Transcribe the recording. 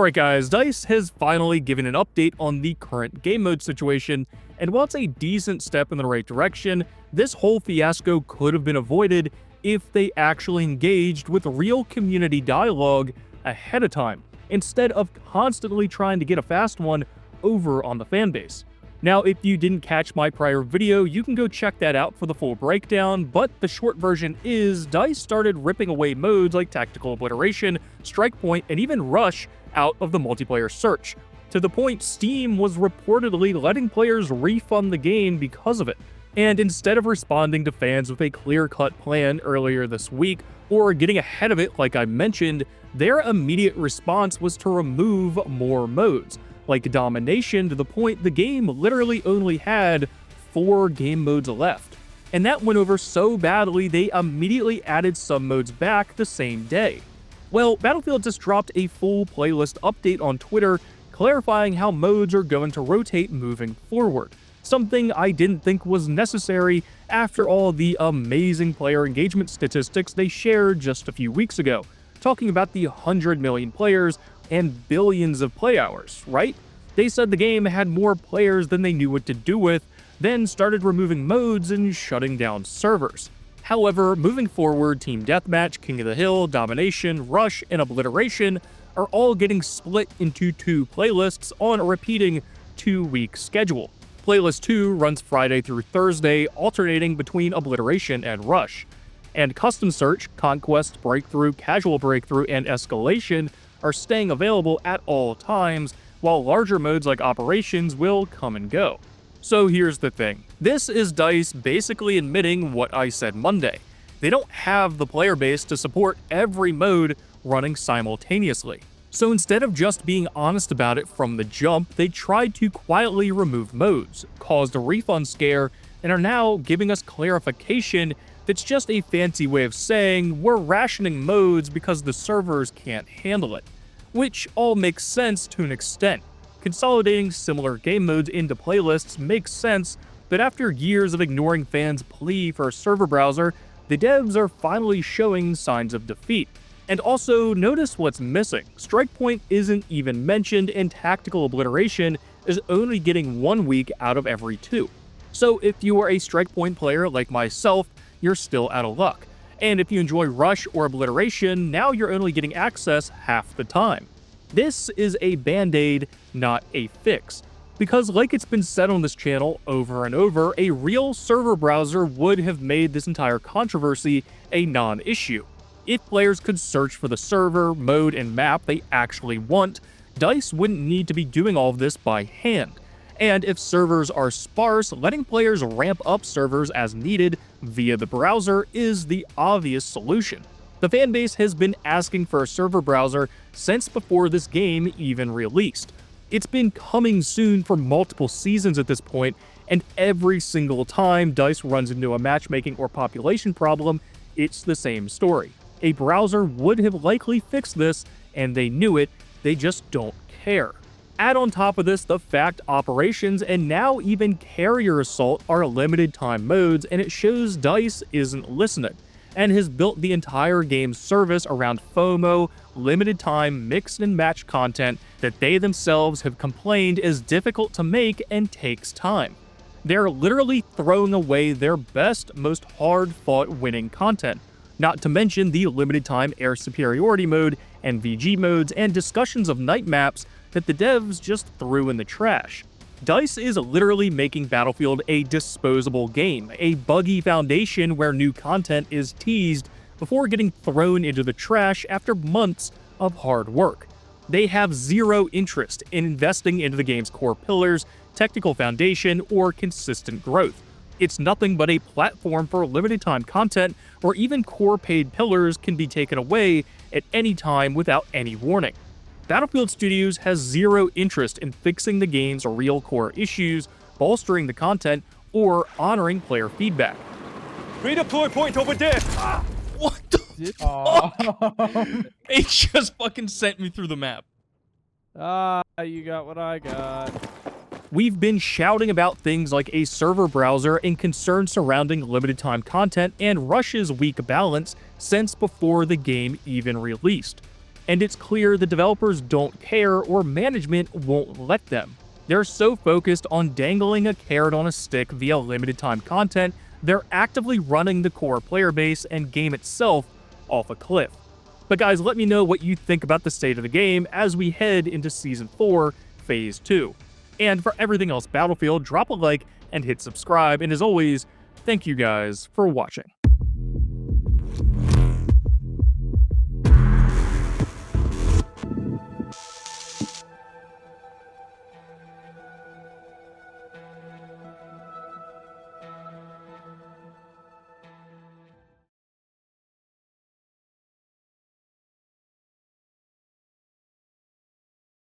Alright guys, DICE has finally given an update on the current game mode situation, and while it's a decent step in the right direction, this whole fiasco could have been avoided if they actually engaged with real community dialogue ahead of time, instead of constantly trying to get a fast one over on the fanbase. Now, if you didn't catch my prior video, you can go check that out for the full breakdown, but the short version is DICE started ripping away modes like Tactical Obliteration, StrikePoint, and even Rush out of the multiplayer search, to the point Steam was reportedly letting players refund the game because of it. And instead of responding to fans with a clear-cut plan earlier this week, or getting ahead of it like I mentioned, their immediate response was to remove more modes, like Domination, to the point the game literally only had 4 game modes left. And that went over so badly they immediately added some modes back the same day. Well, Battlefield just dropped a full playlist update on Twitter clarifying how modes are going to rotate moving forward, something I didn't think was necessary after all the amazing player engagement statistics they shared just a few weeks ago, talking about the 100 million players and billions of play hours, right? They said the game had more players than they knew what to do with, then started removing modes and shutting down servers. However, moving forward, Team Deathmatch, King of the Hill, Domination, Rush, and Obliteration are all getting split into 2 playlists on a repeating 2-week schedule. Playlist 2 runs Friday through Thursday, alternating between Obliteration and Rush. And Custom Search, Conquest, Breakthrough, Casual Breakthrough, and Escalation are staying available at all times, while larger modes like Operations will come and go. So here's the thing. This is DICE basically admitting what I said Monday. They don't have the player base to support every mode running simultaneously. So instead of just being honest about it from the jump, they tried to quietly remove modes, caused a refund scare, and are now giving us clarification that's just a fancy way of saying we're rationing modes because the servers can't handle it. Which all makes sense to an extent. Consolidating similar game modes into playlists makes sense, but after years of ignoring fans' plea for a server browser, the devs are finally showing signs of defeat. And also, notice what's missing. StrikePoint isn't even mentioned, and Tactical Obliteration is only getting 1 week out of every 2. So if you are a StrikePoint player like myself, you're still out of luck. And if you enjoy Rush or Obliteration, now you're only getting access half the time. This is a band-aid, not a fix. Because like it's been said on this channel over and over, a real server browser would have made this entire controversy a non-issue. If players could search for the server, mode, and map they actually want, DICE wouldn't need to be doing all of this by hand. And if servers are sparse, letting players ramp up servers as needed via the browser is the obvious solution. The fanbase has been asking for a server browser since before this game even released. It's been coming soon for multiple seasons at this point, and every single time DICE runs into a matchmaking or population problem, it's the same story. A browser would have likely fixed this, and they knew it, they just don't care. Add on top of this the fact Operations and now even Carrier Assault are limited time modes, and it shows DICE isn't listening, and has built the entire game's service around FOMO, limited time mix and match content that they themselves have complained is difficult to make and takes time. They're literally throwing away their best, most hard-fought winning content, not to mention the limited time air superiority mode and VG modes and discussions of night maps that the devs just threw in the trash. DICE is literally making Battlefield a disposable game, a buggy foundation where new content is teased before getting thrown into the trash after months of hard work. They have zero interest in investing into the game's core pillars, technical foundation, or consistent growth. It's nothing but a platform for limited time content where even core paid pillars can be taken away at any time without any warning. Battlefield Studios has zero interest in fixing the game's real core issues, bolstering the content, or honoring player feedback. Redeploy point over there! What the fuck? They just fucking sent me through the map. You got what I got. We've been shouting about things like a server browser and concerns surrounding limited time content and Rush's weak balance since before the game even released. and it's clear the developers don't care or management won't let them. They're so focused on dangling a carrot on a stick via limited time content, they're actively running the core player base and game itself off a cliff. But guys, let me know what you think about the state of the game as we head into Season 4, Phase 2. And for everything else Battlefield, drop a like and hit subscribe, and as always, thank you guys for watching.